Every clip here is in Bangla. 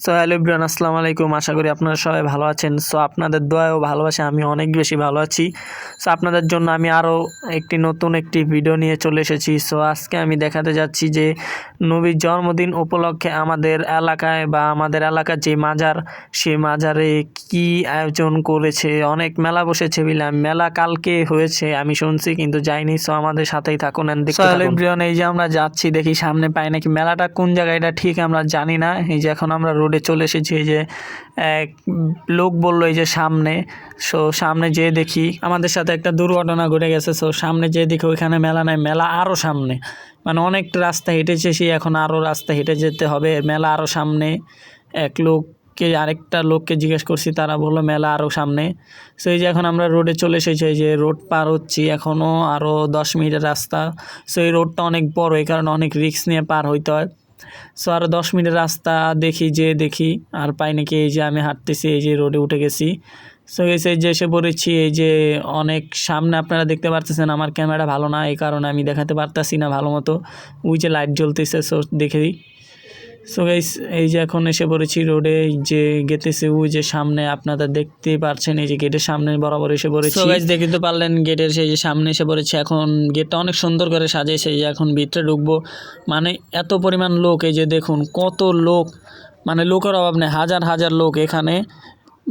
সো হ্যালো এভরিওয়ান, আসসালামু আলাইকুম। আশা করি আপনারা সবাই ভালো আছেন। সো আপনাদের দোয়া ও ভালোবাসায় আমি অনেক বেশি ভালো আছি। সো আপনাদের জন্য আমি আরও নতুন একটি ভিডিও নিয়ে চলে এসেছি। সো আজকে আমি দেখাতে যাচ্ছি যে নবীর জন্মদিন উপলক্ষে আমাদের এলাকায় বা আমাদের এলাকার যে মাজার, সেই মাজারে কি আয়োজন করেছে। অনেক মেলা বসেছে বলে, মেলা কালকে হয়েছে আমি শুনছি, কিন্তু যাইনি। সো আমাদের সাথেই থাকুন এন্ড দেখতে থাকুন। এভরিওয়ান, এই যে আমরা যাচ্ছি, দেখি সামনে পাই নাকি। মেলাটা কোন জায়গায় এটা ঠিক আমরা জানি না। এই যে এখন আমরা রোডে চলে এসেছি। এই যে এক লোক বললো এই যে সামনে। সো সামনে যেয়ে দেখি, আমাদের সাথে একটা দুর্ঘটনা ঘটে গেছে। সো সামনে যেয়ে দেখি ওইখানে মেলা নাই, মেলা আরও সামনে। মানে অনেক রাস্তা হেঁটেছে, সেই এখন আরও রাস্তা হেঁটে যেতে হবে। মেলা আরও সামনে। এক লোককে আরেকটা লোককে জিজ্ঞেস করছি, তারা বললো মেলা আরও সামনে। সো এই যে এখন আমরা রোডে চলে এসেছি, এই যে রোড পার হচ্ছি, এখনও আরও 10 মিনিটের রাস্তা। সো এই রোডটা অনেক বড়, এই কারণে অনেক রিস্ক নিয়ে পার হইতে হয়। সো আরও 10 মিনিটের রাস্তা দেখি আর পাই নাকি। এই যে আমি হাঁটতেছি, এই যে রোডে উঠে গেছি। সো এই যে এসে পড়েছি। এই যে অনেক সামনে আপনারা দেখতে পারতেছেন, আমার ক্যামেরা ভালো না, এই কারণে আমি দেখাতে পারতাছি না ভালো মতো। ওই যে লাইট জ্বলতেছে, সো দেখেই। সো গাইস, এই যে এখন এসে পড়েছি রোডে, যে গেটেছে ওই যে সামনে, আপনারা দেখতেই পারছেন। এই যে গেটের সামনে বরাবর এসে পড়েছি। সো গাইস, দেখতে তো পারলেন গেটের সেই যে সামনে এসে পড়েছি। এখন গেটটা অনেক সুন্দর করে সাজিয়েছে। এই যে এখন ভিতরে ঢুকবো, মানে এত পরিমাণ লোক। এই যে দেখুন কত লোক, মানে লোকের অভাব নেই, হাজার হাজার লোক এখানে।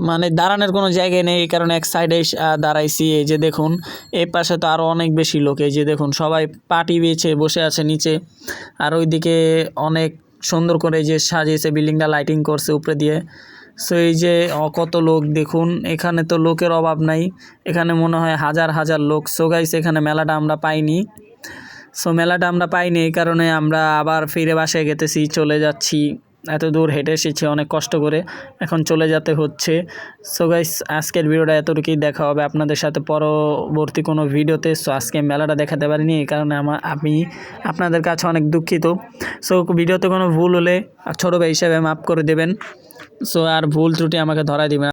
মানে দাঁড়ানোর কোনো জায়গায় নেই, এই কারণে এক সাইডে দাঁড়াইছি। এই যে দেখুন, এই পাশে তো আরও অনেক বেশি লোক। এই যে দেখুন সবাই পাটি বেছে বসে আছে নিচে। আর ওইদিকে অনেক সুন্দর করে যে সাজিয়েছে, বিল্ডিংটা লাইটিং করছে উপরে দিয়ে। সো এই যে কত লোক দেখুন, এখানে তো লোকের অভাব নাই। এখানে মনে হয় হাজার হাজার লোক। সো গাইস, এখানে মেলাটা আমরা পাইনি। এই কারণে আমরা আবার ফিরে বাসায় গেতেছি, চলে যাচ্ছি। এত দূর হেঁটে এসেছি অনেক কষ্ট করে, এখন চলে যেতে হচ্ছে। সো গাইস, আজকের ভিডিওটা এতটুকুই। দেখা হবে আপনাদের সাথে পরবর্তী কোনো ভিডিওতে। সো আজকে মেলাটা দেখাতে পারিনি, এই কারণে আমি আপনাদের কাছে অনেক দুঃখিত। সো ভিডিওতে কোনো ভুল হলে ছোটো ভাই হিসাবে মাফ করে দেবেন। সো আর ভুল ত্রুটি আমাকে ধরাই দিবেন।